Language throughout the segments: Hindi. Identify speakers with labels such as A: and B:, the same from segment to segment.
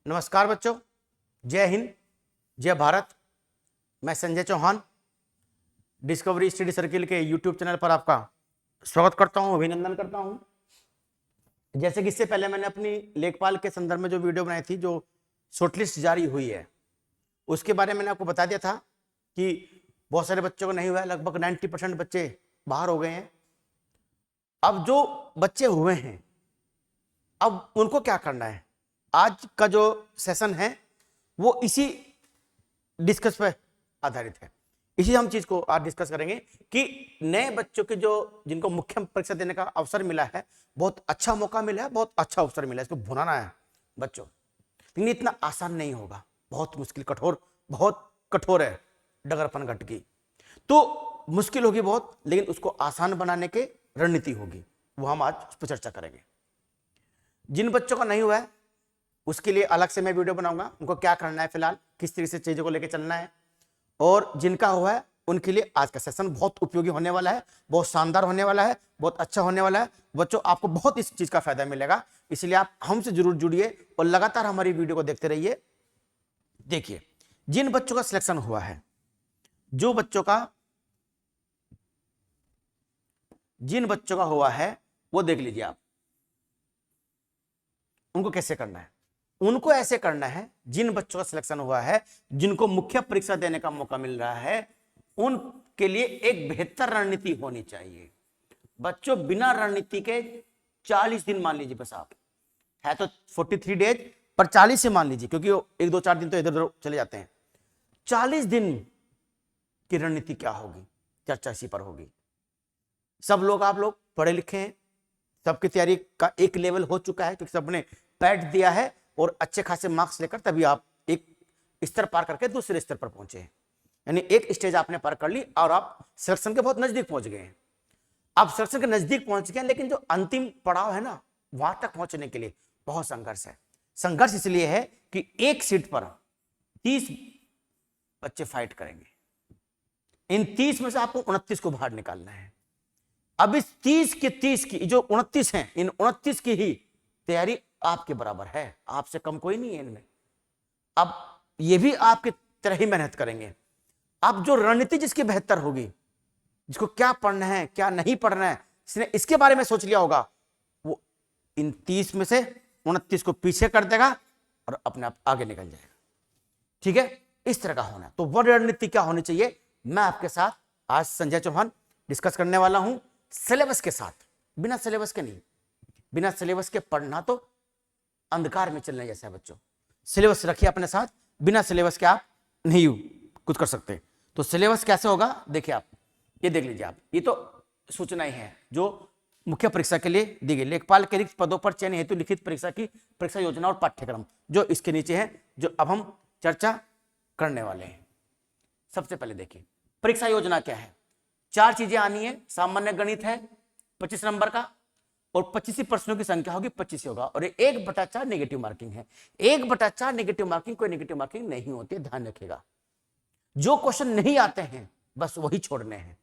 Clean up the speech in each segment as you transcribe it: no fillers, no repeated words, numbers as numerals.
A: नमस्कार बच्चों, जय हिंद, जय भारत। मैं Sanjay Chauhan discovery study circle के यूट्यूब चैनल पर आपका स्वागत करता हूं, अभिनंदन करता हूं। जैसे कि इससे पहले मैंने अपनी लेखपाल के संदर्भ में जो वीडियो बनाई थी, जो शॉर्टलिस्ट जारी हुई है, उसके बारे में मैंने आपको बता दिया था कि बहुत सारे बच्चों को नहीं हुआ है, लगभग 90% बच्चे बाहर हो गए हैं। अब जो बच्चे हुए हैं, अब उनको क्या करना है? आज का जो सेशन है वो इसी डिस्कस पे आधारित है। इसी हम चीज को आज डिस्कस करेंगे कि नए बच्चों के जो जिनको मुख्य परीक्षा देने का अवसर मिला है, बहुत अच्छा मौका मिला है, बहुत अच्छा अवसर मिला है, इसको भुनाना है बच्चों। लेकिन इतना आसान नहीं होगा, बहुत मुश्किल, बहुत कठोर है डगरपन घट की। तो मुश्किल होगी बहुत, लेकिन उसको आसान बनाने के रणनीति होगी, वो हम आज उस पर चर्चा करेंगे। जिन बच्चों का नहीं हुआ है उसके लिए अलग से मैं वीडियो बनाऊंगा, उनको क्या करना है, फिलहाल किस तरीके से चीजों को लेकर चलना है। और जिनका हुआ है उनके लिए आज का सेशन बहुत उपयोगी होने वाला है, बहुत शानदार होने वाला है, बहुत अच्छा होने वाला है बच्चों। आपको बहुत इस चीज का फायदा मिलेगा, इसलिए आप हमसे जरूर जुड़िए और लगातार हमारी वीडियो को देखते रहिए। देखिए, जिन बच्चों का सिलेक्शन हुआ है, जिन बच्चों का हुआ है वो देख लीजिए आप। उनको कैसे करना है? उनको ऐसे करना है, जिन बच्चों का सिलेक्शन हुआ है, जिनको मुख्य परीक्षा देने का मौका मिल रहा है, उनके लिए एक बेहतर रणनीति होनी चाहिए। बच्चों, बिना रणनीति के 40 दिन मान लीजिए, बस आप है तो 43 डेज, पर 40 से मान लीजिए, क्योंकि 1 2 4 दिन तो इधर उधर चले जाते हैं। 40 दिन की रणनीति क्या होगी, चर्चा इसी पर होगी। सब लोग, आप लोग पढ़े लिखे हैं, सबकी तैयारी का एक लेवल हो चुका है, क्योंकि सबने पैठ दिया है और अच्छे खासे मार्क्स लेकर तभी आप एक स्तर पार करके दूसरे स्तर पर पहुंचे हैं। यानी एक स्टेज आपने पार कर ली और आप सिलेक्शन के बहुत नजदीक पहुंच गए हैं। आप सिलेक्शन के नजदीक पहुंच गए, लेकिन जो अंतिम पड़ाव है ना, वहां तक पहुंचने के लिए बहुत संघर्ष है। संघर्ष इसलिए है कि एक सीट पर 30 बच्चे फाइट करेंगे। इन 30 में से आपको 29 को बाहर निकालना है। अब इस 30 की जो 29 हैं, इन 29 की ही तैयारी आपके बराबर है, आपसे कम कोई नहीं है इनमें। अब ये भी आपकी तरह ही मेहनत करेंगे। अब जो रणनीति जिसकी बेहतर होगी, जिसको क्या पढ़ना है क्या नहीं पढ़ना है, इसने इसके बारे में सोच लिया होगा, वो इन 30 में से 29 को पीछे कर देगा और अपने आप आगे निकल जाएगा। ठीक है, इस तरह का होना है। तो वो रणनीति क्या होनी चाहिए, मैं आपके साथ आज संजय चौहान डिस्कस करने वाला हूं, सिलेबस के साथ। बिना सिलेबस के नहीं, बिना सिलेबस के पढ़ना तो अंधकार में चलने जैसा है बच्चों। सिलेबस रखिए अपने साथ, बिना सिलेबस के आप नहीं कुछ कर सकते। तो सिलेबस कैसे होगा, देखिए आप, ये देख लीजिए आप, ये तो सूचनाएं हैं जो मुख्य परीक्षा के लिए दी गई। लेखपाल के रिक्त पदों पर चयन हेतु लिखित परीक्षा की परीक्षा योजना और पाठ्यक्रम, जो इसके नीचे है, जो अब हम चर्चा करने वाले हैं। सबसे पहले देखिए, परीक्षा योजना क्या है। 4 चीजें आनी है। सामान्य गणित है 25 नंबर का, और 25 ही प्रश्नों की संख्या होगी, 25 होगा, और 1/4 नेगेटिव मार्किंग है। 1/4 नेगेटिव मार्किंग, कोई नेगेटिव मार्किंग नहीं होती है, ध्यान रखिएगा। जो क्वेश्चन नहीं आते हैं बस वही छोड़ने हैं।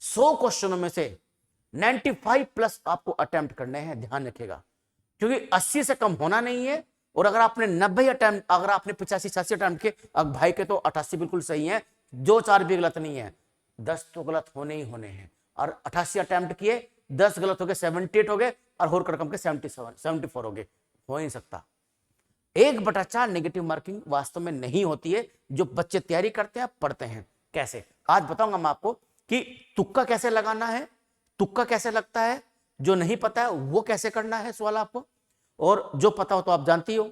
A: 100 क्वेश्चनों में से 95+ आपको अटेम्प्ट करने हैं, ध्यान रखिएगा, क्योंकि 80 से कम होना नहीं है। और अगर आपने 90 अटेम्प्ट, अगर आपने 85-86 अटेम्प्ट के, अब भाई के तो 88 बिल्कुल सही है, 2-4 भी गलत नहीं है, 10 तो गलत होने ही होने हैं। और 88 अटेम्प्ट किए, 10 गलत हो गए, 78 हो गए, और होर कड़कम के 74 हो गए, हो ही नहीं सकता। 1/4 नेगेटिव मार्किंग वास्तव में नहीं होती है। जो बच्चे तैयारी करते हैं, पढ़ते हैं, कैसे, आज बताऊंगा मैं आपको कि तुक्का कैसे लगाना है, तुक्का कैसे लगता है, जो नहीं पता है वो कैसे करना है सवाल आपको, और जो पता हो तो आप जानती हो।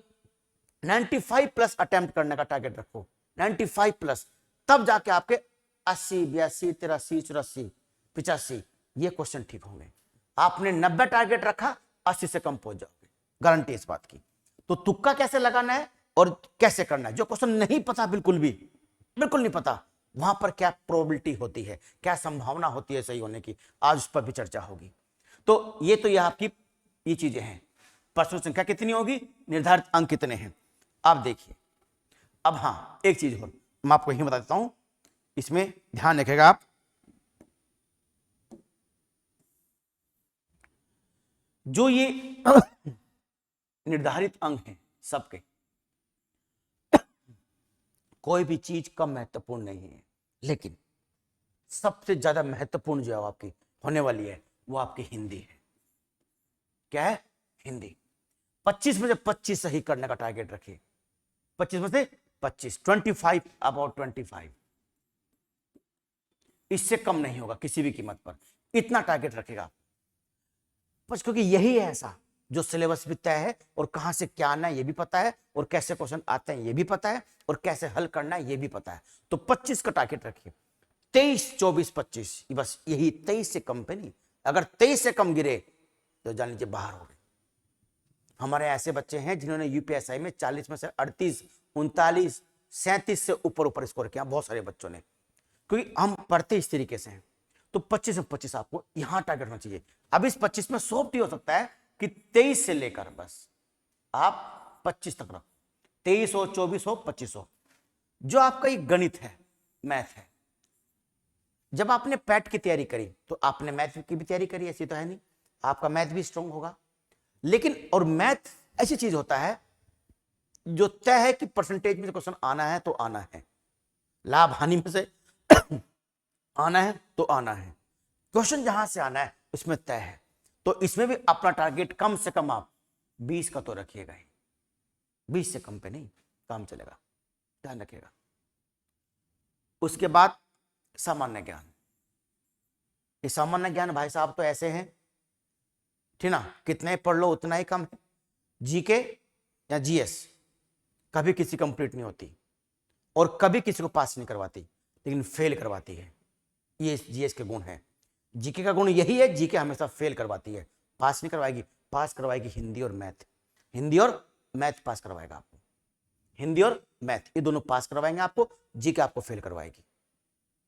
A: 95+ अटेम्प्ट करने का टारगेट रखो, 95+, तब जाके आपके 80, 82, 83, 84, 85 ये क्वेश्चन ठीक होंगे। आपने 90 टारगेट रखा, 80 से कम पहुंच जाओगे, गारंटी इस बात की। तो तुक्का कैसे लगाना है और कैसे करना है, जो क्वेश्चन नहीं पता, बिल्कुल नहीं पता, वहां पर क्या प्रोबेबिलिटी होती है, क्या संभावना होती है सही होने की, आज उस पर भी चर्चा होगी। तो ये आपकी ये चीजें हैं। प्रश्न संख्या कितनी होगी, निर्धारित अंक कितने हैं, आप देखिए। अब हाँ, एक चीज और मैं आपको यही बता देता हूं, इसमें ध्यान रखिएगा आप। जो ये निर्धारित अंक हैं सबके, कोई भी चीज कम महत्वपूर्ण नहीं है, लेकिन सबसे ज्यादा महत्वपूर्ण जो आपकी होने वाली है वो आपकी हिंदी है। क्या है? हिंदी। 25 में से 25 सही करने का टारगेट रखिए। 25 में से 25, 25, अबाउट 25। इससे कम नहीं होगा किसी भी कीमत पर, इतना टारगेट रखेगा बस, क्योंकि यही है ऐसा जो सिलेबस भी तय है, और कहां से क्या आना है ये भी पता है, और कैसे क्वेश्चन आते हैं ये भी पता है, और कैसे हल करना है ये भी पता है। तो 25 का टारगेट रखिए। 23, 24, 25, बस यही 23 से कम पे नहीं। अगर 23 से कम गिरे तो जान लीजिए बाहर हो गए। हमारे ऐसे बच्चे हैं जिन्होंने यूपीएसआई में 40 में से 38, 39, 37 से ऊपर स्कोर किया, बहुत सारे बच्चों ने, क्योंकि हम पढ़ते इस तरीके से हैं। तो 25 में 25 आपको यहां टारगेट होना चाहिए। अब इस 25 में सोप हो सकता है कि 23 से लेकर बस आप 25 तक रखो, 23 हो, 24 हो, 25 हो। जो आपका ये गणित है, मैथ है, जब आपने पैट की तैयारी करी तो आपने मैथ की भी तैयारी करी, ऐसी तो है नहीं, आपका मैथ भी स्ट्रांग होगा। लेकिन और मैथ ऐसी चीज होता है जो तय है कि परसेंटेज में क्वेश्चन आना है तो आना है, लाभ हानि में से आना है तो आना है, क्वेश्चन जहां से आना है उसमें तय है। तो इसमें भी अपना टारगेट कम से कम आप 20 का तो रखिएगा ही, 20 से कम पे नहीं काम चलेगा, ध्यान रखिएगा। उसके बाद सामान्य ज्ञान। ये सामान्य ज्ञान भाई साहब तो ऐसे हैं, ठीक ना, कितने पढ़ लो उतना ही कम है। जीके या जीएस कभी किसी कंप्लीट नहीं होती, और कभी किसी को पास नहीं करवाती, लेकिन फेल करवाती है। ये जीएस के गुण है। जीके का गुण यही है, जीके हमेशा फेल करवाती है, पास नहीं करवाएगी। पास करवाएगी हिंदी और मैथ, हिंदी और मैथ पास करवाएगा आपको, हिंदी और मैथ ये दोनों पास करवाएंगे आपको, जीके आपको फेल करवाएगी,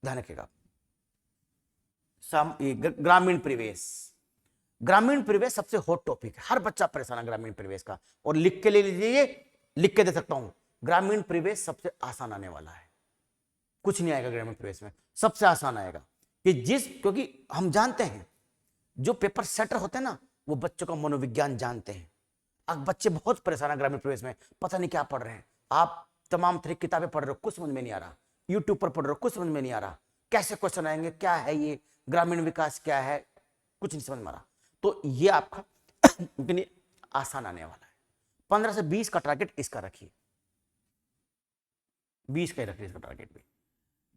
A: ध्यान रखिएगा। ग्रामीण परिवेश। ग्रामीण परिवेश सबसे हॉट टॉपिक है, हर बच्चा परेशान है ग्रामीण परिवेश का, और लिख के ले लीजिए, लिख के दे सकता हूं। ग्रामीण परिवेश सबसे आसान आने वाला है, कुछ नहीं आएगा ग्रामीण परिवेश में, सबसे आसान आएगा। क्योंकि हम जानते हैं जो पेपर सेटर होते हैं ना, वो बच्चों का मनोविज्ञान जानते हैं। अब बच्चे बहुत परेशान है ग्रामीण परिवेश में, पता नहीं क्या पढ़ रहे हैं। आप तमाम तरह की किताबें पढ़ रहे हो, कुछ समझ में नहीं आ रहा, यूट्यूब पर पढ़ रहे हो, कुछ समझ में नहीं आ रहा, कैसे क्वेश्चन आएंगे, क्या है ये ग्रामीण विकास, क्या है, कुछ नहीं समझ में आ रहा। तो ये आपका आसान आने वाला है। 15 से 20 का टारगेट इसका रखिए, 20 का ही रखिए इसका टारगेट भी।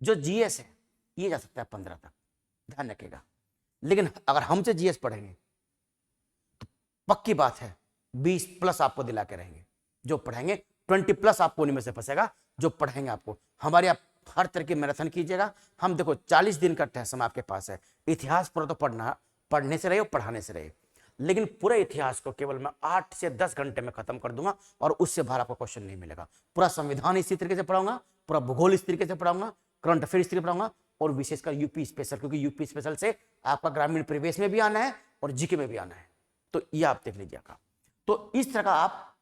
A: जो जीएस है ये जा सकता है 15 तक, ध्यान रखिएगा। लेकिन अगर हमसे जीएस पढ़ेंगे तो पक्की बात है 20 प्लस आपको दिला के रहेंगे। जो पढ़ेंगे 20 प्लस आपको उन्हीं में से फंसेगा, जो पढ़ेंगे आपको। हमारे आप हर तरह की मैराथन कीजिएगा। हम देखो 40 दिन का समय आपके पास है, इतिहास पूरा तो पढ़ने से रहे और पढ़ाने से रहे, लेकिन पूरे इतिहास को केवल मैं 8 से 10 घंटे में खत्म कर दूंगा, और उससे बाहर आपको क्वेश्चन नहीं मिलेगा। पूरा संविधान इसी तरीके से पढ़ाऊंगा, पूरा भूगोल इस तरीके से पढ़ाऊंगा, करंट अफेयर इस तरीके पढ़ाऊंगा, और विशेषकर यूपी स्पेशल, क्योंकि यूपी स्पेशल से आपका ग्रामीण परिवेश में भी आना है और जीके में भी आना है। तो ये आप देख लीजिएगा। तो इस तरह का आप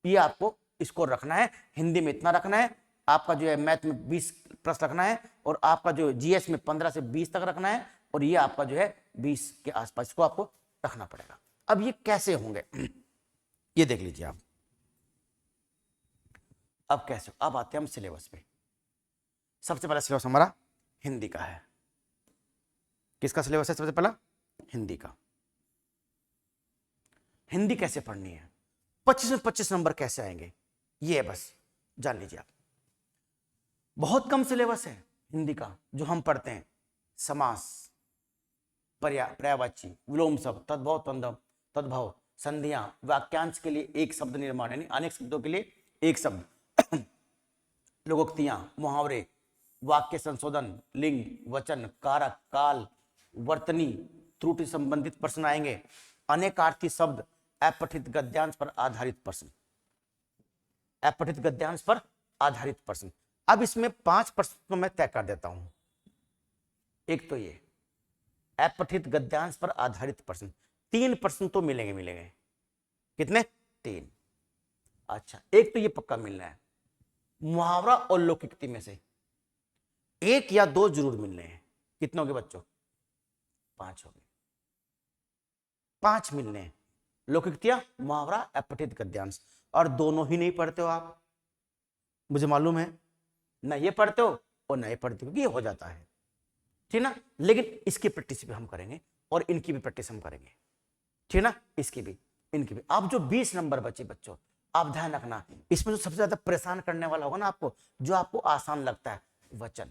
A: ये आपको स्कोर रखना है। हिंदी में इतना रखना है, आपका जो है मैथ में 20 प्लस रखना है, और आपका जो जीएस में 15 से 20 तक रखना है, और ये आपका जो है 20 के आसपास को आपको रखना पड़ेगा। अब ये कैसे होंगे ये देख लीजिए आप। अब कैसे, अब आते हैं हम सिलेबस पे। सबसे पहला सिलेबस हमारा हिंदी का है। किसका सिलेबस है? सबसे पहला हिंदी का। हिंदी कैसे पढ़नी है, 25 में 25 नंबर कैसे आएंगे, ये बस जान लीजिए आप। बहुत कम सिलेबस है हिंदी का जो हम पढ़ते हैं। समास, पर्यायवाची, विलोम शब्द, तद्भव, तद्भव, तद्भव, संधियां, वाक्यांश के लिए एक शब्द निर्माण, यानी अनेक शब्दों के लिए एक शब्द, लोकोक्तियां, मुहावरे, वाक्य संशोधन, लिंग, वचन, कारक, काल, वर्तनी, त्रुटि संबंधित प्रश्न आएंगे, अनेकार्थी शब्द, अपठित गद्यांश पर आधारित प्रश्न, अपठित गद्यांश पर आधारित प्रश्न। अब इसमें 5 प्रश्न तो मैं तय कर देता हूं। एक तो ये अपठित गद्यांश पर आधारित प्रश्न, 3 प्रश्न तो मिलेंगे। कितने? 3। अच्छा, एक तो ये पक्का मिलना है, मुहावरा और लोकोक्ति में से 1 या 2 जरूर मिलने हैं। कितने हो गए बच्चों? 5 हो गए। 5 मिलने हैं, लोकोक्तियां, मुहावरा, अपठित गद्यांश। और दोनों ही नहीं पढ़ते हो आप, मुझे मालूम है। ना ये पढ़ते हो और ना ये पढ़ते हो, ये हो जाता है, ठीक ना। लेकिन इसकी प्रैक्टिस भी हम करेंगे और इनकी भी प्रैक्टिस हम करेंगे, ठीक ना, इसकी भी इनकी भी। अब जो 20 नंबर बचे बच्चों, आप ध्यान रखना, इसमें जो सबसे ज्यादा परेशान करने वाला होगा ना आपको, जो आपको आसान लगता है, वचन,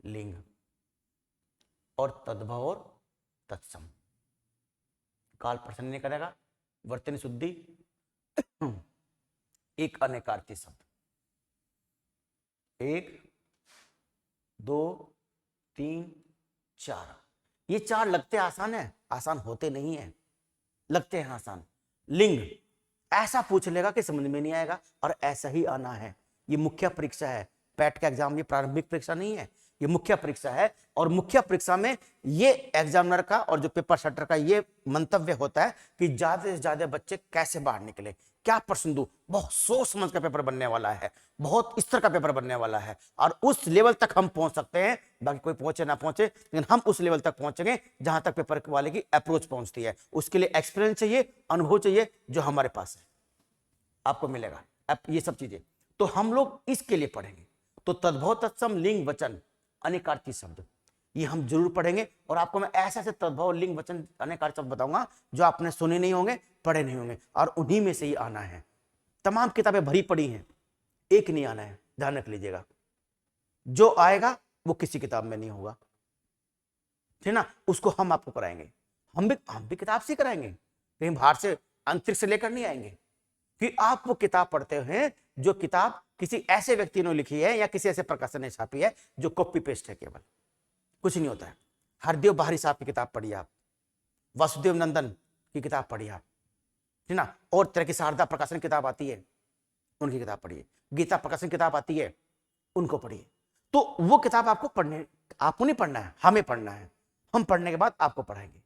A: लिंग और तद्भव और तत्सम। काल प्रश्न नहीं करेगा, वर्तनी शुद्धि, एक अनेकार्थी शब्द, 1 2 3 4, ये 4 लगते आसान है, आसान होते नहीं है, लगते हैं आसान। लिंग ऐसा पूछ लेगा कि समझ में नहीं आएगा, और ऐसा ही आना है। ये मुख्य परीक्षा है, पैट का एग्जाम, ये प्रारंभिक परीक्षा नहीं है, ये मुख्य परीक्षा है। और मुख्य परीक्षा में ये एग्जामिनर का और जो पेपर सेटर का ये मंतव्य होता है कि ज्यादा से ज्यादा बच्चे कैसे बाहर निकले, क्या प्रश्न दूं। बहुत सोच समझ का पेपर बनने वाला है, बहुत स्तर का पेपर बनने वाला है, और उस लेवल तक हम पहुंच सकते हैं, बाकी कोई पहुंचे ना पहुंचे, लेकिन हम उस लेवल तक पहुंचेंगे जहां तक पेपर वाले की अप्रोच पहुंचती है। उसके लिए एक्सपीरियंस चाहिए, अनुभव चाहिए, जो हमारे पास है, आपको मिलेगा अब ये सब चीजें। तो हम लोग इसके लिए पढ़ेंगे। तो तद्भव तत्सम लिंग वचन अनेकार्थी शब्द, ये हम जरूर पढ़ेंगे। और आपको मैं ऐसे ऐसे तद्भव लिंग वचन अनेकार्थी शब्द बताऊंगा जो आपने सुने नहीं होंगे, पढ़े नहीं होंगे, और उन्हीं में से ही आना है। तमाम किताबें भरी पड़ी हैं, एक नहीं आना है, ध्यान रख लीजिएगा। जो आएगा वो किसी किताब में नहीं होगा, ठीक ना। उसको हम आपको कराएंगे, हम भी किताब से कराएंगे, कहीं बाहर से अंतरिक्ष से लेकर नहीं आएंगे। कि आप वो किताब पढ़ते हैं जो किताब किसी ऐसे व्यक्ति ने लिखी है या किसी ऐसे प्रकाशन ने छापी है, जो कॉपी पेस्ट है, केवल कुछ नहीं होता है। हरदेव बाहरी साहब की किताब पढ़िए आप, वासुदेव नंदन की किताब पढ़िए आप, ठीक ना। और तरह की शारदा प्रकाशन किताब आती है, उनकी किताब पढ़िए। गीता प्रकाशन किताब आती है, उनको पढ़िए। तो वो किताब आपको नहीं पढ़ना है, हमें पढ़ना है। हम पढ़ने के बाद आपको पढ़ाएंगे,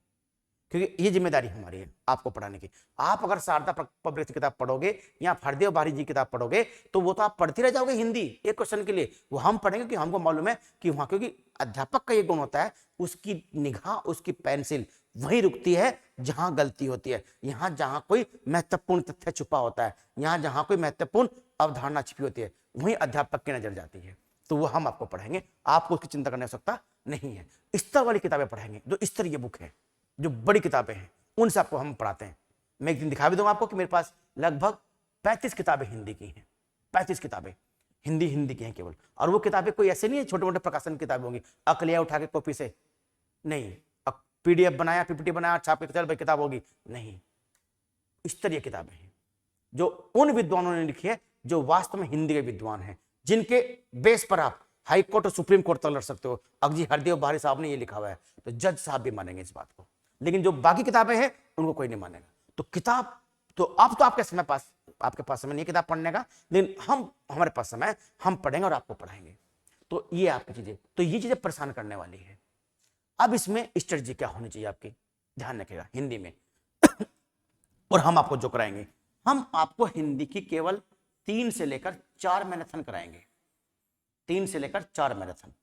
A: क्योंकि ये जिम्मेदारी हमारी है आपको पढ़ाने की। आप अगर शारदा पब्लिक की किताब पढ़ोगे या हरदेव बारी जी की किताब पढ़ोगे, तो वो तो आप पढ़ते रह जाओगे हिंदी एक क्वेश्चन के लिए। वो हम पढ़ेंगे कि हमको मालूम है कि वहां, क्योंकि अध्यापक का ये गुण होता है, उसकी निगाह, उसकी पेंसिल वहीं रुकती है जहां गलती होती है। यहां जहां कोई महत्वपूर्ण तथ्य छुपा होता है, यहां जहां कोई महत्वपूर्ण अवधारणा छिपी होती है, वहीं अध्यापक की नजर जाती है। तो वो हम आपको पढ़ाएंगे, आपको उसकी चिंता करने की आवश्यकता नहीं है। स्तर वाली किताबें पढ़ाएंगे, जो स्तरीय बुक है, जो बड़ी किताबें हैं, उनसे आपको हम पढ़ाते हैं। मैं एक दिन दिखा भी दूंगा आपको कि मेरे पास लगभग 35 किताबें हिंदी की हैं, 35 किताबें हिंदी की हैं केवल। और वो किताबें कोई ऐसे नहीं है छोटे मोटे प्रकाशन की किताबें होंगी, अकलिया उठा के कॉपी से नहीं, पीडीएफ बनाया, पीपीटी बनाया, छाप के चल भाई किताब होगी, नहीं। स्तरीय किताबें हैं जो उन विद्वानों ने लिखी है जो वास्तव में हिंदी के विद्वान हैं, जिनके बेस पर आप हाई कोर्ट और सुप्रीम कोर्ट तक लड़ सकते हो। अगजी हरदेव बारी साहब ने ये लिखा हुआ है, तो जज साहब भी मानेंगे इस बात को। लेकिन जो बाकी किताबें हैं उनको कोई नहीं मानेगा। तो किताब तो अब तो आपके पास समय नहीं किताब पढ़ने का, लेकिन हमारे पास समय, हम पढ़ेंगे और आपको पढ़ाएंगे। तो ये आपकी चीजें, तो ये चीजें परेशान करने वाली है। अब इसमें स्ट्रेटजी क्या होनी चाहिए आपकी, ध्यान रखिएगा हिंदी में। और हम आपको जो कराएंगे, हम आपको हिंदी की केवल 3 से लेकर 4 मैराथन कराएंगे, 3 से लेकर 4 मैराथन।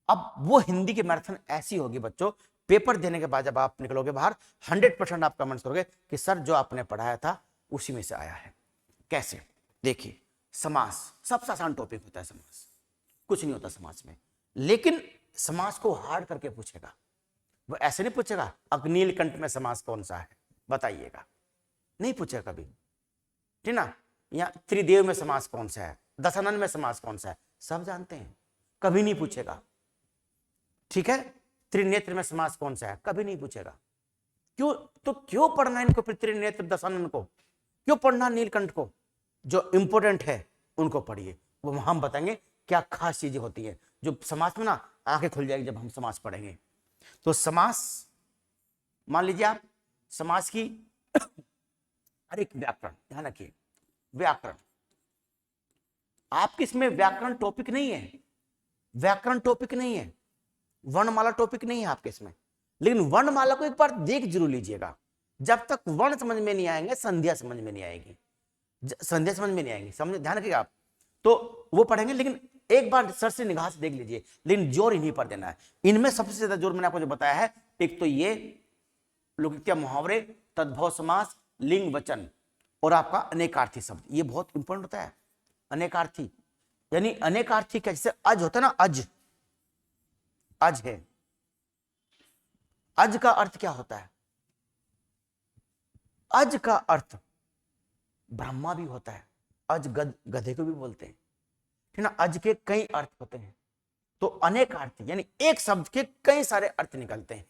A: अब वो हिंदी की मैराथन ऐसी होगी बच्चों, पेपर देने के बाद जब आप निकलोगे बाहर, 100% आप कमेंट्स करोगे कि सर जो आपने पढ़ाया था उसी में से आया है। कैसे? देखिए, समास सबसे आसान टॉपिक होता है, समास कुछ नहीं होता समास में, लेकिन समास को हार्ड करके पूछेगा। वो ऐसे नहीं पूछेगा अग्निलकंठ में समास कौन सा है बताइएगा, नहीं पूछेगा कभी, ठीक ना। या त्रिदेव में समास कौन सा है, दशानन में समास कौन सा है, सब जानते हैं, कभी नहीं पूछेगा, ठीक है। त्रिनेत्र में समास कौन सा है, कभी नहीं पूछेगा। क्यों? तो क्यों पढ़ना इनको फिर त्रिनेत्र दशानन को, क्यों पढ़ना नीलकंठ को? जो इंपोर्टेंट है उनको पढ़िए, वो हम बताएंगे क्या खास चीजें होती है, जो समास में ना आंखें खुल जाएगी जब हम समास पढ़ेंगे। तो समास, मान लीजिए आप समास की हर एक व्याकरण, ध्यान रखिए, व्याकरण आपके इसमें व्याकरण टॉपिक नहीं है, व्याकरण टॉपिक नहीं है, वर्णमाला टॉपिक नहीं है आपके इसमें, लेकिन वर्णमाला को एक बार देख जरूर लीजिएगा। जब तक वर्ण समझ में नहीं आएंगे संध्या समझ में नहीं आएगी, संध्या समझ में नहीं आएगी, समझ, ध्यान रखिएगा आप। तो वो पढ़ेंगे, लेकिन एक बार सर से निगाह से देख लीजिए, लेकिन जोर इन्हीं पर देना है। इनमें सबसे ज्यादा जोर मैंने आपको जो बताया है, एक तो ये लोकोक्तियां, मुहावरे, तद्भव समास, लिंग वचन, और आपका अनेकार्थी शब्द, ये बहुत इंपॉर्टेंट होता है। अनेकार्थी यानी अनेकार्थी क्या, जैसे अज होता है ना, अज, अज है, अज का अर्थ क्या होता है? अज का अर्थ ब्रह्मा भी होता है, अज गधे को भी बोलते हैं, ठीक ना। अज के कई अर्थ होते हैं, तो अनेक अर्थ यानी एक शब्द के कई सारे अर्थ निकलते हैं,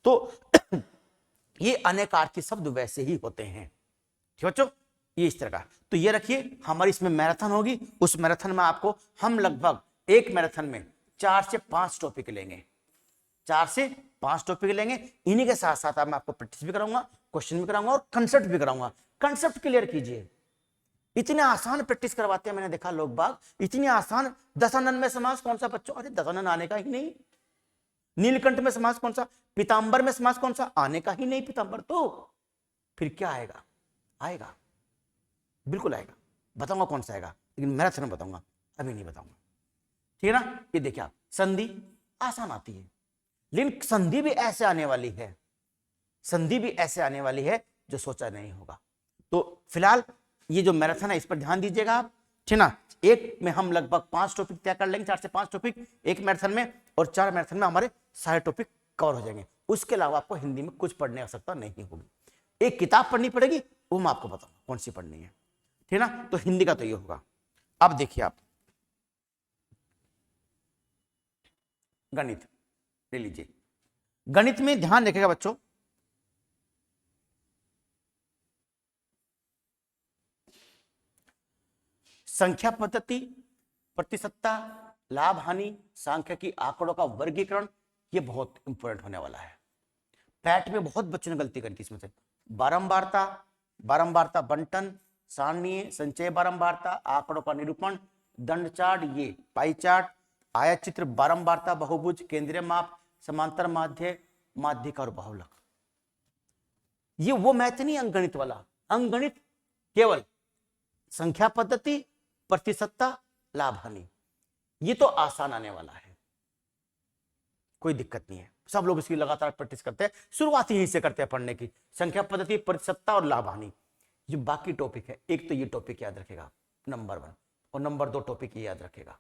A: तो ये अनेकार्थी शब्द वैसे ही होते हैं, ठीक बच्चों, ये इस तरह का। तो ये रखिए, हमारी इसमें मैराथन होगी, उस मैराथन में आपको हम लगभग एक मैराथन में 4 से 5 टॉपिक लेंगे, 4 से 5 टॉपिक लेंगे। इन्हीं के साथ साथ मैं आपको प्रैक्टिस भी कराऊंगा, क्वेश्चन भी कराऊंगा और कंसेप्ट भी कराऊंगा। कंसेप्ट क्लियर कीजिए, इतने आसान प्रैक्टिस करवाते हैं, मैंने देखा लोग बाग इतनी आसान। दशानन में समास कौन सा बच्चों? अरे दशानन आने का ही नहीं। नीलकंठ में समास कौन सा? पीतांबर में समास कौन सा? आने का ही नहीं पीतांबर, तो फिर क्या आएगा? आएगा, बिल्कुल आएगा, बताऊंगा कौन सा आएगा, लेकिन मैराथन में बताऊंगा, अभी नहीं बताऊंगा, ठीक है ना। ये देखिए आप, संधि आसान आती है, लेकिन संधि भी ऐसे आने वाली है, संधि भी ऐसे आने वाली है जो सोचा नहीं होगा। तो फिलहाल ये जो मैराथन है इस पर ध्यान दीजिएगा आप, ठीक ना। एक में हम लगभग 5 टॉपिक तय कर लेंगे, 4 से 5 टॉपिक एक मैराथन में, और 4 मैराथन में हमारे सारे टॉपिक कवर हो जाएंगे। उसके अलावा आपको हिंदी में कुछ पढ़ने की आवश्यकता नहीं होगी। एक किताब पढ़नी पड़ेगी, वो मैं आपको बताऊंगा कौन सी पढ़नी है, ठीक ना। तो हिंदी का तो ये होगा। अब देखिए आप गणित ले लीजिए। गणित में ध्यान रखिएगा बच्चों, संख्या पद्धति, प्रतिशतता, लाभ हानि, सांख्यिकी आंकड़ों का वर्गीकरण, ये बहुत इंपॉर्टेंट होने वाला है। पैट में बहुत बच्चों ने गलती करी थी इसमें से। बारंबारता, बारंबारता बंटन, सारणीय, संचय बारंबारता, आंकड़ों का निरूपण, दंड चार्ट, ये पाई चार्ट, आयत चित्र, बारंबारता, बहुभुज, केंद्रीय माप, समांतर माध्य, माध्यिक और बहुलक। ये वो मैथ नहीं अंकगणित वाला, अंकगणित केवल संख्या पद्धति, प्रतिशतता, लाभ हानि, ये तो आसान आने वाला है, कोई दिक्कत नहीं है। सब लोग इसकी लगातार प्रैक्टिस करते हैं, शुरुआत यहीं से करते हैं पढ़ने की, संख्या पद्धति, प्रतिशतता और लाभ हानि। जो बाकी टॉपिक है, एक तो ये टॉपिक याद रखेगा नंबर 1, और नंबर 2 टॉपिक ये याद रखेगा।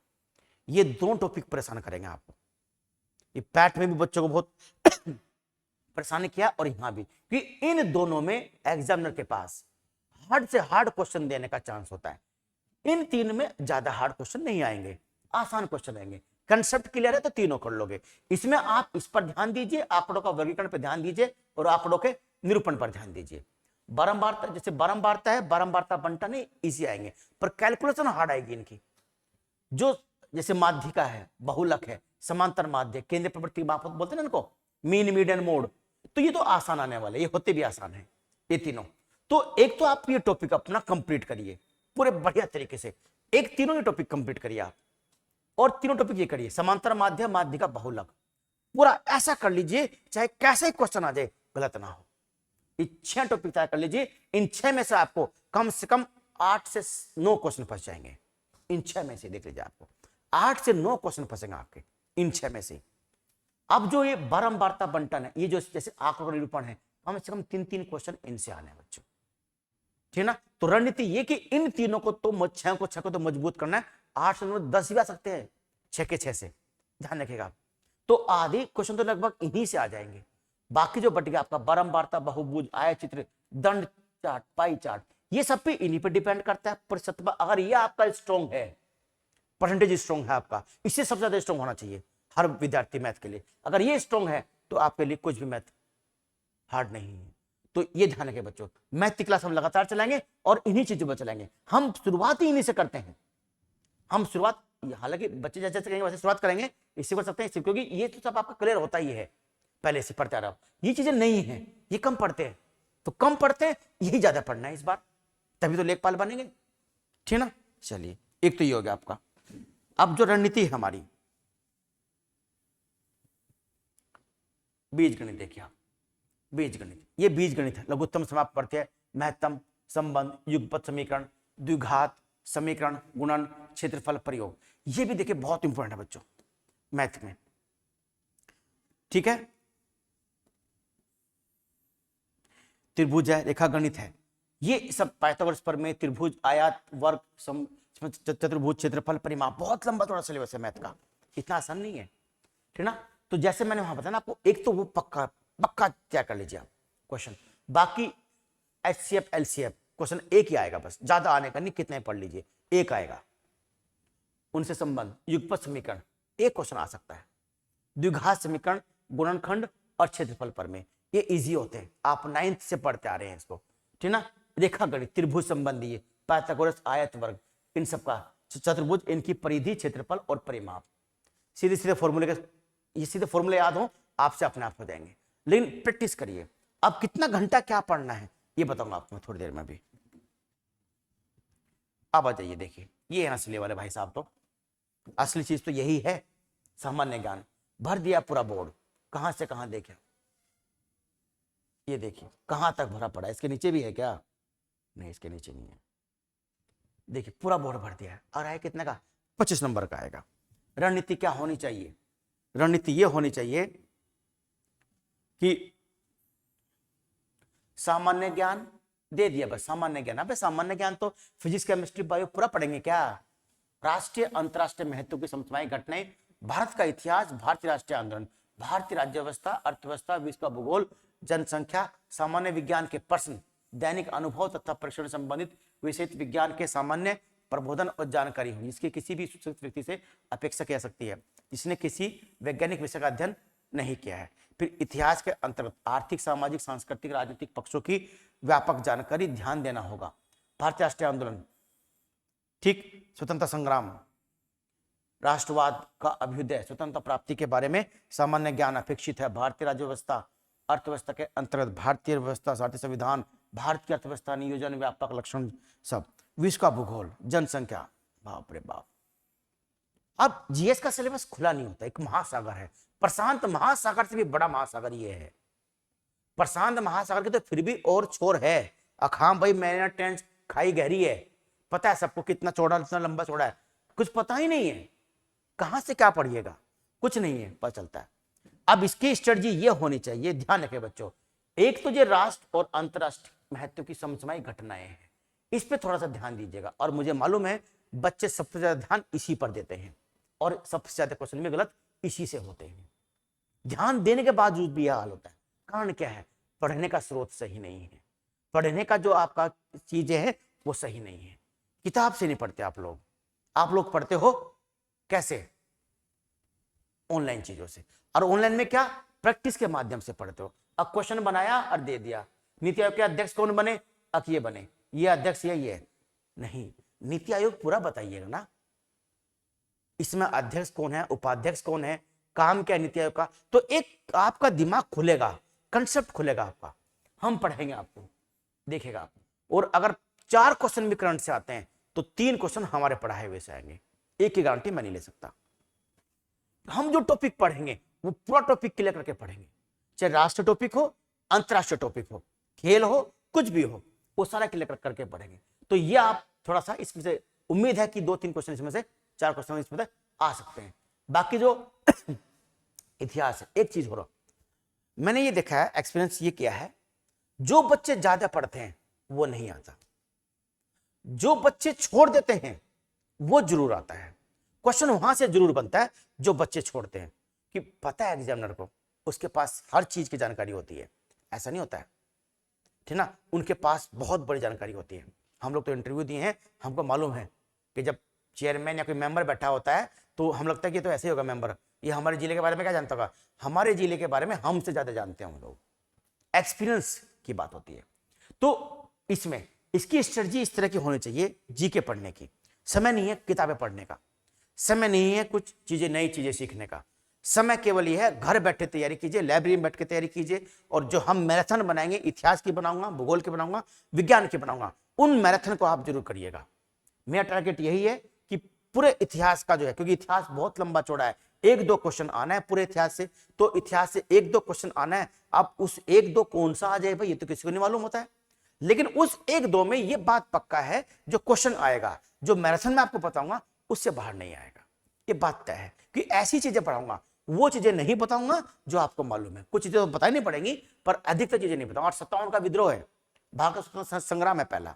A: ये 2 टॉपिक परेशान करेंगे आपको। ये पैट में भी बच्चों को बहुत परेशान किया, और यहां भी, कि इन दोनों में एग्जामिनर के पास हार्ड से हार्ड क्वेश्चन देने का चांस होता है। इन 3 में ज्यादा हार्ड क्वेश्चन नहीं आएंगे, आसान क्वेश्चन आएंगे। कंसेप्ट क्लियर है तो तीनों कर लोगे। इसमें आप इस पर ध्यान दीजिए, आंकड़ों का वर्गीकरण पर ध्यान दीजिए, और आंकड़ों के निरूपण पर ध्यान दीजिए। बारंबारता, जैसे बारंबारता है, बारंबारता बंटन है, इजी आएंगे, पर कैलकुलेशन हार्ड आएगी इनकी। जो जैसे माध्यिका है, बहुलक है, समांतर माध्य, केंद्र प्रवृत्ति माप बोलते हैं ना इनको, मीन मीडियन मोड, तो ये तो आसान आने वाले, ये होते भी आसान है ये तीनों। तो एक तो आप ये टॉपिक अपना कंप्लीट करिए पूरे बढ़िया तरीके से, एक तीनों ही टॉपिक कंप्लीट करिए आप, और तीनों टॉपिक ये करिए, समांतर माध्य, माध्यिका, बहुलक, पूरा ऐसा कर लीजिए चाहे कैसे क्वेश्चन आ जाए गलत ना हो। 6 टॉपिक तय कर लीजिए, इन 6 में से आपको कम से कम 8 से 9 क्वेश्चन फंस जाएंगे। इन 6 में से देख लीजिए, आपको 8 से 9 क्वेश्चन फंसेंगे आपके इन 6 में से। अब जो ये बारंबारता बंटन है, ये जो जैसे आंकड़ों का निरूपण है, कम से कम 3-3 क्वेश्चन इनसे आने हैं बच्चों, ठीक ना। तो रणनीति ये कि इन तीनों को तो 6 को तो मजबूत करना है। 8 से 9 10 भी आ सकते हैं, 6 के 6 से, ध्यान रखिएगा। तो आधे क्वेश्चन तो लगभग इन्हीं से आ जाएंगे। बाकी जो बट गया आपका बारंबारता, बहुभुज, आयत चित्र, दंड चार्ट, पाई चार्ट, ये सब पे इन्हीं पे डिपेंड करता है। प्रतिशत अगर ये आपका स्ट्रॉन्ग है, परसेंटेज स्ट्रॉन्ग है आपका, इससे सबसे ज्यादा स्ट्रॉन्ग होना चाहिए हर विद्यार्थी मैथ के लिए। अगर ये स्ट्रॉन्ग है तो आपके लिए कुछ भी मैथ हार्ड नहीं है। तो ये ध्यान रखें बच्चों, मैथ की क्लास हम लगातार चलाएंगे और इन्हीं चीजों पर चलाएंगे। हम शुरुआत ही इन्हीं से करते हैं। हम शुरुआत, हालांकि बच्चे जैसे करेंगे वैसे शुरुआत करेंगे, इससे कर सकते हैं, क्योंकि ये तो सब आपका क्लियर होता ही है, पहले से पढ़ते आ रहा। ये चीजें नहीं है, ये कम पढ़ते हैं, तो कम पढ़ते हैं, यही ज्यादा पढ़ना है इस बार, तभी तो लेखपाल बनेंगे, ठीक ना। चलिए, एक तो ये हो गया आपका। अब जो रणनीति है हमारी, बीज गणित देखिए आप, बीज गणित, ये बीज गणित है। लघुत्तम समाप्त पढ़ते हैं, महत्तम, संबंध, युगपत समीकरण, द्विघात समीकरण, गुणन, क्षेत्रफल, प्रयोग, ये भी देखिए बहुत इंपॉर्टेंट है बच्चों मैथ में, ठीक है। त्रिभुज है, रेखा गणित है, ये सब पाइथागोरस प्रमेय, त्रिभुज, आयत, वर्ग, उसमें चतुर्भुज, क्षेत्रफल, परिमाप, बहुत लंबा थोड़ा सिलेबस है मैथ का, इतना आसान नहीं है, ठीक ना। तो जैसे मैंने वहां बताया ना आपको, एक तो वो पक्का पक्का तैयार कर लीजिए आप क्वेश्चन, बाकी HCF LCF क्वेश्चन एक ही आएगा, बस ज्यादा आने का नहीं, कितने पढ़ लीजिए, एक आएगा। उनसे संबंध, युगपत समीकरण एक क्वेश्चन आ सकता है, द्विघात समीकरण, गुणनखंड और क्षेत्रफल प्रमेय, ये इजी होते हैं, आप 9th से पढ़ते आ रहे हैं इसको, ठीक ना। रेखा गणित, त्रिभुज संबंधी, पाइथागोरस, आयत वर्ग, इन सबका, चतुर्भुज, इनकी परिधि, क्षेत्रफल और परिमाप, सीधे सीधे फॉर्मूले के, ये सीधे फॉर्मूले याद हो आपसे अपने आप हो जाएंगे, लेकिन प्रैक्टिस करिए। अब कितना घंटा क्या पढ़ना है ये बताऊंगा आपको थोड़ी देर में भी। अब आ जाइए, देखिए ये है असली वाले भाई साहब, तो असली चीज तो यही है, सामान्य ज्ञान भर दिया पूरा बोर्ड, कहां से कहां देखे, ये देखिए कहां तक भरा पड़ा है, इसके नीचे भी है क्या, नहीं इसके नीचे नहीं है, देखिए पूरा बोर्ड भर दिया है, और आए कितने का, 25 नंबर का आएगा। रणनीति क्या होनी चाहिए, रणनीति ये होनी चाहिए कि सामान्य ज्ञान दे दिया, बस सामान्य ज्ञान। अबे सामान्य ज्ञान तो फिजिक्स, केमिस्ट्री, बायो पूरा पढ़ेंगे क्या, राष्ट्रीय अंतरराष्ट्रीय महत्व की समसामयिक घटनाएं, भारत का इतिहास, भारतीय राष्ट्रीय आंदोलन, भारतीय राज्य व्यवस्था, अर्थव्यवस्था, विश्व का भूगोल, जनसंख्या, सामान्य विज्ञान के प्रश्न, दैनिक अनुभव तथा परीक्षण संबंधित विषय विज्ञान के सामान्य प्रबोधन और जानकारी हो, जिसकी किसी भी सुशिक्षित व्यक्ति से अपेक्षा की जा सकती है जिसने किसी वैज्ञानिक विषय का अध्ययन नहीं किया है। फिर इतिहास के अंतर्गत आर्थिक, सामाजिक, सांस्कृतिक, राजनीतिक पक्षों की व्यापक जानकारी ध्यान देना होगा। भारतीय राष्ट्रीय आंदोलन, ठीक, स्वतंत्रता संग्राम, राष्ट्रवाद का अभ्युदय, स्वतंत्रता प्राप्ति के बारे में सामान्य ज्ञान अपेक्षित है। भारतीय राज्य व्यवस्था, अर्थव्यवस्था के अंतर्गत भारतीय व्यवस्था, भारतीय संविधान, भारत की अर्थव्यवस्था, नियोजन, व्यापक लक्षण सब, विश्व का भूगोल, जनसंख्या, बाप रे बाप। अब जीएस का सिलेबस खुला नहीं होता, एक महासागर है, प्रशांत महासागर से भी बड़ा महासागर ये है। प्रशांत महासागर के तो फिर भी और छोर है, अखाम भाई मैरिना ट्रेंच, खाई गहरी है, पता है सबको कितना चौड़ा, कितना लंबा चौड़ा है, कुछ पता ही नहीं है, कहां से क्या पढ़िएगा, कुछ नहीं है पता चलता है। अब इसकी स्ट्रेटजी ये होनी चाहिए, ध्यान रखें बच्चों, एक तो ये राष्ट्र और अंतरराष्ट्रीय महत्व की समसामयिक घटनाएं हैं, इस पे थोड़ा सा ध्यान दीजिएगा। और मुझे मालूम है बच्चे सबसे ज्यादा ध्यान इसी पर देते हैं और सबसे ज्यादा क्वेश्चन में गलत इसी से होते हैं। ध्यान देने के बावजूद भी यह हाल होता है, कारण क्या है, पढ़ने का स्रोत सही नहीं है, पढ़ने का जो आपका चीजें है वो सही नहीं है, किताब से नहीं पढ़ते आप लोग पढ़ते हो कैसे, ऑनलाइन चीजों से, और ऑनलाइन में क्या, प्रैक्टिस के माध्यम से पढ़ते हो। अब क्वेश्चन बनाया और दे दिया, नीति आयोग के अध्यक्ष कौन बने, अब ये बने, ये अध्यक्ष यही है, नहीं, नीति आयोग पूरा बताइएगा ना, इसमें अध्यक्ष कौन है, उपाध्यक्ष कौन है, काम क्या है नीति आयोग का, तो एक आपका दिमाग खुलेगा, कंसेप्ट खुलेगा आपका, हम पढ़ेंगे आपको, देखेगा आप। और अगर 4 क्वेश्चन भी करंट से आते हैं तो 3 क्वेश्चन हमारे पढ़ाए हुए से आएंगे, एक की गारंटी मैं नहीं ले सकता। हम जो टॉपिक पढ़ेंगे वो पूरा टॉपिक क्लियर करके पढ़ेंगे, चाहे राष्ट्रीय टॉपिक हो, अंतरराष्ट्रीय टॉपिक हो, खेल हो, कुछ भी हो, वो सारा क्लियर करके पढ़ेंगे। तो ये आप थोड़ा सा इसमें से उम्मीद है कि 2-3 क्वेश्चन इसमें से, 4 क्वेश्चन इसमें से आ सकते हैं। बाकी जो इतिहास है, एक चीज हो रहा, मैंने ये देखा है, एक्सपीरियंस ये किया है, जो बच्चे ज्यादा पढ़ते हैं वो नहीं आता, जो बच्चे छोड़ देते हैं वो जरूर आता है। क्वेश्चन वहां से जरूर बनता है जो बच्चे छोड़ते हैं, कि पता है एग्जामिनर को उसके पास हर चीज की जानकारी होती है, ऐसा नहीं होता है, ठीक ना, उनके पास बहुत बड़ी जानकारी होती है। हम लोग तो इंटरव्यू दिए हैं, हमको मालूम है कि जब चेयरमैन या कोई मेंबर बैठा होता है तो हम लगता है कि तो ऐसे ही होगा मेंबर, ये हमारे जिले के बारे में क्या जानता होगा, हमारे जिले के बारे में हमसे ज्यादा जानते हैं हम लोग, एक्सपीरियंस की बात होती है। तो इसमें इसकी स्ट्रेटजी इस तरह की होनी चाहिए, जीके पढ़ने की, समय नहीं है किताबें पढ़ने का, समय नहीं है कुछ चीजें, नई चीजें सीखने का, समय केवल ये है घर बैठे तैयारी कीजिए, लाइब्रेरी में बैठ के तैयारी कीजिए, और जो हम मैराथन बनाएंगे, इतिहास की बनाऊंगा, भूगोल की बनाऊंगा, विज्ञान की बनाऊंगा, उन मैराथन को आप जरूर करिएगा। मेरा टारगेट यही है कि पूरे इतिहास का जो है, क्योंकि इतिहास बहुत लंबा चौड़ा है, 1-2 क्वेश्चन आना है पूरे इतिहास से, तो इतिहास से 1-2 क्वेश्चन आना है। अब उस 1-2 कौन सा आ जाए भाई, ये तो किसी को नहीं मालूम होता है, लेकिन उस 1-2 में ये बात पक्का है, जो क्वेश्चन आएगा, जो मैराथन में आपको बताऊंगा, उससे बाहर नहीं आएगा, ये बात तय है। कि ऐसी चीजें पढ़ाऊंगा, वो चीजें नहीं बताऊंगा जो आपको मालूम है, कुछ चीजें तो बताई नहीं पड़ेंगी पर अधिकतर चीजें नहीं बताऊंगा। और 57 का विद्रोह है, भारत का संग्राम है पहला,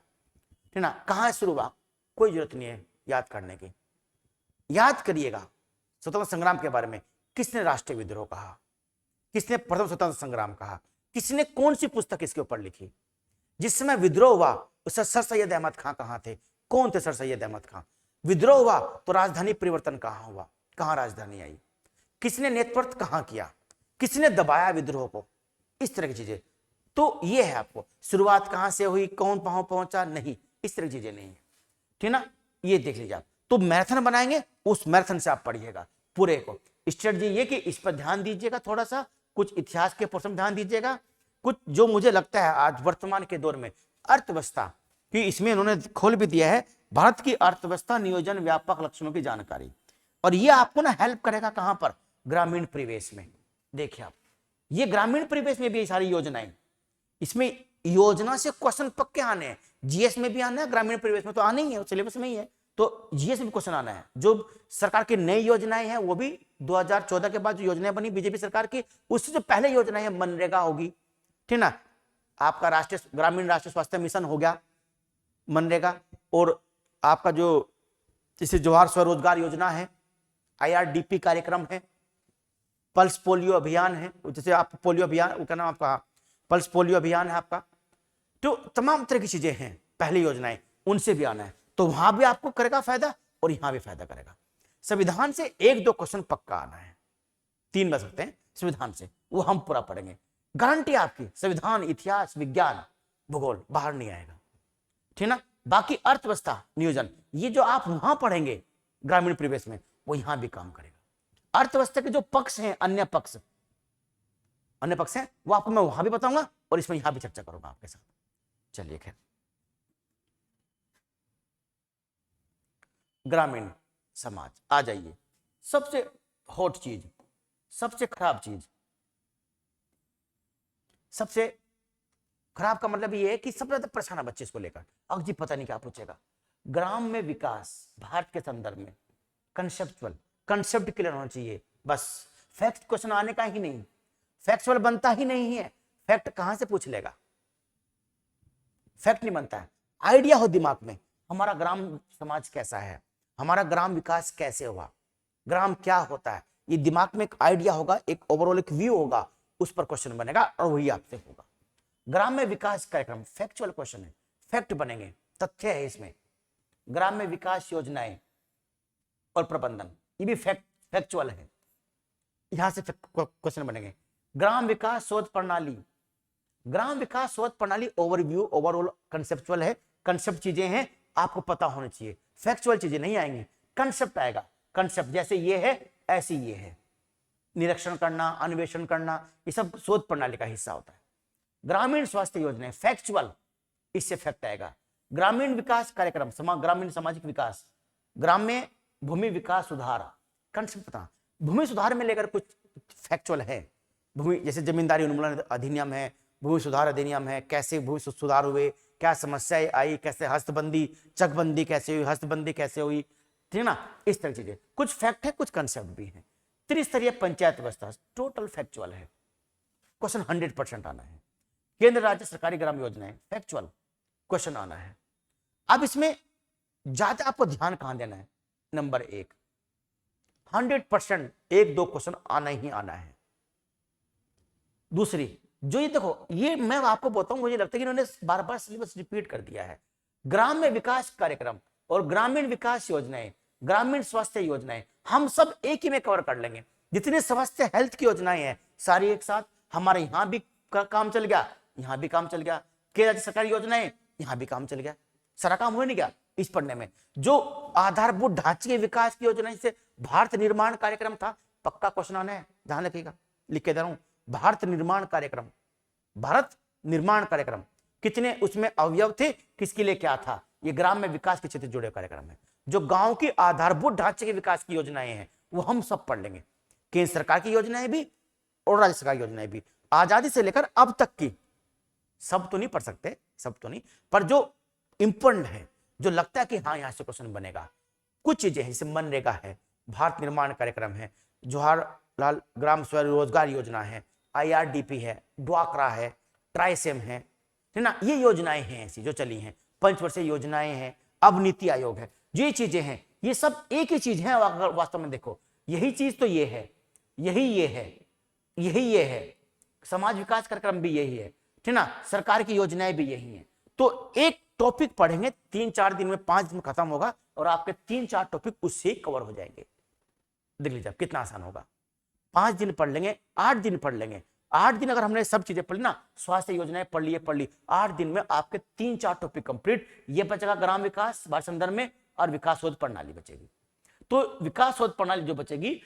A: ठीक ना, कहां शुरू हुआ, कोई जरूरत नहीं है, याद करने की। याद करिएगा स्वतंत्रता संग्राम के बारे में, किसने राष्ट्रीय विद्रोह कहा, किसने प्रथम स्वतंत्रता संग्राम कहा, किसने कौन सी पुस्तक इसके ऊपर लिखी। जिस समय विद्रोह हुआ उस सर सैयद अहमद खां कहां थे, कौन थे सर सैयद अहमद खां। विद्रोह हुआ तो राजधानी परिवर्तन कहां हुआ, कहां राजधानी आई, किसने नेतृत्व कहां किया, किसने दबाया विद्रोह को, इस तरह की चीजें। तो ये है आपको शुरुआत कहां से हुई, कौन पहुंचा, नहीं, इस तरह की चीजें नहीं है, ठीक ना। ये देख लीजिए आप। तो मैराथन बनाएंगे, उस मैराथन से आप पढ़िएगा पूरे को। स्ट्रेटजी ये कि इस पर ध्यान दीजिएगा, थोड़ा सा कुछ इतिहास के पोर्शन ध्यान दीजिएगा, कुछ जो मुझे लगता है आज वर्तमान के दौर में अर्थव्यवस्था कि इसमें इन्होंने खोल भी दिया है, भारत की अर्थव्यवस्था नियोजन व्यापक लक्षणों की जानकारी। और ये आपको ना हेल्प करेगा कहां पर, ग्रामीण परिवेश में। देखिए आप, ये ग्रामीण परिवेश में भी सारी योजनाएं, इसमें योजना से क्वेश्चन पक्के आने हैं, जीएस में भी आना है, ग्रामीण परिवेश में तो आने ही है, सिलेबस में ही है, तो जीएस में भी क्वेश्चन आना है। जो सरकार की नई योजनाएं हैं वो भी 2014 के बाद जो योजनाएं बनी बीजेपी सरकार की, उससे जो पहले योजनाएं है, मनरेगा होगी, ठीक ना, आपका राष्ट्रीय ग्रामीण राष्ट्रीय स्वास्थ्य मिशन हो गया, मनरेगा, और आपका जो जैसे जवाहर स्वरोजगार योजना है, आईआरडीपी कार्यक्रम है, पल्स पोलियो अभियान है, जैसे आप पोलियो अभियान का नाम आपका पल्स पोलियो अभियान है आपका, तो तमाम तरह की चीजें हैं पहली योजनाएं, उनसे भी आना है, तो वहां भी आपको करेगा फायदा और यहां भी फायदा करेगा। संविधान से 1-2 क्वेश्चन पक्का आना है, 3 बन सकते हैं संविधान से, वो हम पूरा पढ़ेंगे, गारंटी आपकी। संविधान, इतिहास, विज्ञान, भूगोल बाहर नहीं आएगा, ठीक ना। बाकी अर्थव्यवस्था नियोजन, ये जो आप वहां पढ़ेंगे ग्रामीण परिवेश में, वो यहां भी काम करेगा। अर्थव्यवस्था के जो पक्ष हैं, अन्य पक्ष हैं, वो आपको मैं वहां भी बताऊंगा और इसमें यहां भी चर्चा करूंगा आपके साथ। चलिए खैर, ग्रामीण समाज आ जाइए। सबसे हॉट चीज, सबसे खराब चीज, सबसे खराब का मतलब ये है कि सबसे ज्यादा परेशान है बच्चे इसको लेकर। अब जी पता नहीं क्या पूछेगा, ग्राम में विकास भारत के संदर्भ में, कंसेप्चुअल, कंसेप्ट क्लियर होना चाहिए बस। फैक्ट क्वेश्चन आने का ही नहीं, फैक्चुअल बनता ही नहीं है, फैक्ट कहां से पूछ लेगा, फैक्ट नहीं बनता है। आइडिया हो दिमाग में, हमारा ग्राम समाज कैसा है, हमारा ग्राम विकास कैसे हुआ, ग्राम क्या होता है, ये दिमाग में एक आइडिया होगा, एक ओवरऑल एक व्यू होगा, उस पर क्वेश्चन बनेगा और वही आपसे होगा। ग्राम में विकास कार्यक्रम फैक्चुअल क्वेश्चन है, फैक्ट बनेंगे, तथ्य है इसमें। ग्राम में विकास योजनाएं और प्रबंधन, ये भी फैक्चुअल है, यहां से क्वेश्चन बनेंगे। ग्राम विकास शोध प्रणाली, ग्राम विकास शोध प्रणाली ओवरव्यू, ओवरऑल कंसेप्चुअल है, कंसेप्ट चीजें हैं, आपको पता होनी चाहिए, फैक्चुअल चीजें नहीं आएंगी, कंसेप्ट आएगा। कंसेप्ट जैसे ये है ऐसे ये है, निरीक्षण करना, अन्वेषण करना, ये सब शोध प्रणाली का हिस्सा होता है। ग्रामीण स्वास्थ्य योजना फैक्चुअल, इससे फैक्ट आएगा। ग्रामीण विकास कार्यक्रम, ग्रामीण सामाजिक विकास, ग्राम में भूमि विकास सुधार, कंसेप्ट पता, भूमि सुधार में लेकर कुछ फैक्चुअल है, भूमि जैसे जमींदारी उन्मूलन अधिनियम है, भूमि सुधार अधिनियम है, कैसे भूमि सुधार हुए, क्या समस्याएं आई, कैसे हस्तबंदी, चकबंदी कैसे हुई, हस्तबंदी कैसे हुई, ठीक ना, इस तरह की चीजें। कुछ फैक्ट है, कुछ कंसेप्ट भी है। त्रिस्तरीय पंचायत व्यवस्था टोटल फैक्चुअल है, क्वेश्चन 100% आना है। केंद्र राज्य सरकारी ग्राम योजनाएं फैक्चुअल, क्वेश्चन आना है। अब इसमें ज्यादा आपको ध्यान कहां देना है, नंबर 1 100% 1-2 क्वेश्चन आना ही आना है। दूसरी जो ये देखो, ये मैं आपको बताऊं, मुझे लगता है कि इन्होंने बार बार सिलेबस रिपीट कर दिया है। ग्राम में विकास कार्यक्रम और ग्रामीण विकास योजनाएं, ग्रामीण स्वास्थ्य योजनाएं, हम सब एक ही में कवर कर लेंगे। जितने स्वास्थ्य हेल्थ की योजनाएं हैं सारी एक साथ, हमारे यहां भी काम चल गया, यहां भी काम चल गया, केंद्र राज्य सरकारी योजनाएं, यहां भी काम चल गया, सारा काम हो नहीं गया इस पढ़ने में। जो आधारभूत ढांचे के विकास की योजना से भारत निर्माण कार्यक्रम था, पक्का क्वेश्चन आना है, ध्यान रखिएगा, लिख के दे रहा हूं। भारत निर्माण कार्यक्रम, भारत निर्माण कार्यक्रम कितने उसमें अवयव थे, किसके लिए क्या था, ये ग्राम में विकास के क्षेत्र जुड़े कार्यक्रम है। जो गांव की आधारभूत ढांचे के विकास की योजनाएं हैं वो हम सब पढ़ लेंगे, केंद्र सरकार की योजनाएं भी और राज्य सरकार की योजनाएं भी, आजादी से लेकर अब तक की। सब तो नहीं पढ़ सकते, सब तो नहीं, पर जो इंपॉर्टेंट है, जो लगता है कि हाँ यहां से क्वेश्चन बनेगा, कुछ चीजें हैं, जैसे मनरेगा है, भारत निर्माण कार्यक्रम है, जवाहरलाल ग्राम स्वरोजगार योजना है, आईआरडीपी है, ड्वाक्रा है, ट्राइसेम है ना, ये योजनाएं हैं ऐसी जो चली हैं, पंचवर्षीय योजनाएं हैं, अब नीति आयोग है। जो ये चीजें हैं ये सब एक ही चीज है। अगर वास्तव में देखो यही चीज तो ये है, यही ये है, यही ये है, समाज विकास कार्यक्रम भी यही है, ठीक ना, सरकार की योजनाएं भी यही हैं। तो एक टॉपिक पढ़ेंगे 3-4 दिन में, 5 दिन में खत्म होगा और आपके 3-4 टॉपिक उससे कवर हो जाएंगे। देख लीजिए आप कितना आसान होगा। 5 दिन पढ़ लेंगे, 8 दिन पढ़ लेंगे। 8 दिन अगर हमने सब चीजें पढ़ ली ना, स्वास्थ्य योजनाएं पढ़ ली, 8 दिन में आपके 3-4 टॉपिक कंप्लीट। ये बचेगा ग्राम विकास बाल संदर्भ में और विकासोद प्रणाली बचेगी। तो विकासोद प्रणाली जो बचेगी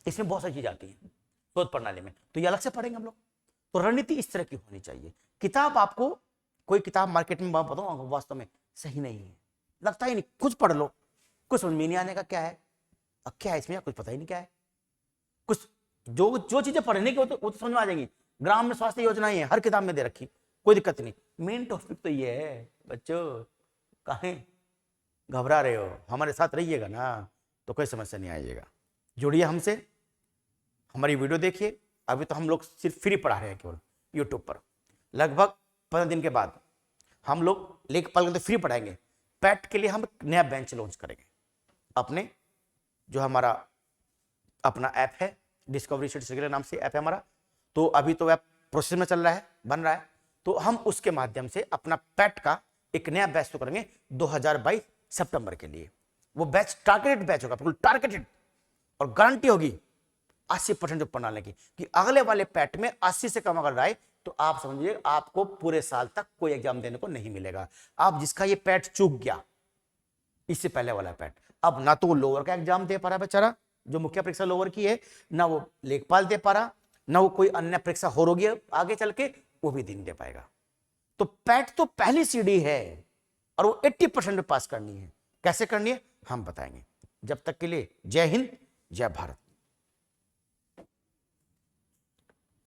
A: इसमें बहुत सारी चीजें आती है शोध प्रणाली में, तो ये अलग से पढ़ेंगे हम लोग। तो रणनीति इस तरह की होनी चाहिए। किताब आपको कोई किताब मार्केट में बताऊं वास्तव में सही नहीं है, लगता ही नहीं, कुछ पढ़ लो, कुछ समझ में नहीं आने का क्या है, अब क्या है इसमें, कुछ पता ही नहीं क्या है। कुछ जो चीजें पढ़ने की वो तो समझ में आ जाएंगी। ग्राम में स्वास्थ्य योजनाएं हैं, हर किताब में दे रखी, कोई दिक्कत नहीं। मेन टॉपिक तो ये है बच्चों, काहे घबरा रहे हो, हमारे साथ रहिएगा ना तो कोई समस्या नहीं आइएगा। जुड़िए हमसे, हमारी वीडियो देखिए। अभी तो हम लोग सिर्फ फ्री पढ़ा रहे हैं केवल यूट्यूब पर। लगभग 15 दिन के बाद हम लोग लेखपाल फ्री पढ़ाएंगे। पैट के लिए हम नया बेंच लॉन्च करेंगे अपने, जो हमारा अपना ऐप है डिस्कवरी शीट्स के नाम से ऐप है हमारा। तो अभी तो ऐप प्रोसेस में चल रहा है, बन रहा है। तो हम उसके माध्यम से अपना पैट का एक नया बैच तो करेंगे 2022 सितंबर के लिए। वो बैच टारगेटेड बैच होगा, बिल्कुल टारगेटेड, और गारंटी होगी 80% जो प्रणाली की कि अगले वाले पैट में 80 से कम अगर आए तो आप समझिए आपको पूरे साल तक कोई एग्जाम देने को नहीं मिलेगा। आप जिसका ये पैट चूक गया, इससे पहले वाला पैट, अब ना तो वो लोअर का एग्जाम दे पा रहा बेचारा, जो मुख्य परीक्षा लोअर की है, ना वो लेखपाल दे पा रहा, ना वो कोई अन्य परीक्षा हो रही है आगे चल के, वो भी नहीं दे पाएगा। तो पैट तो पहली सीढ़ी है और वो 80% में पास करनी है। कैसे करनी है हम बताएंगे। जब तक के लिए जय हिंद, जय भारत।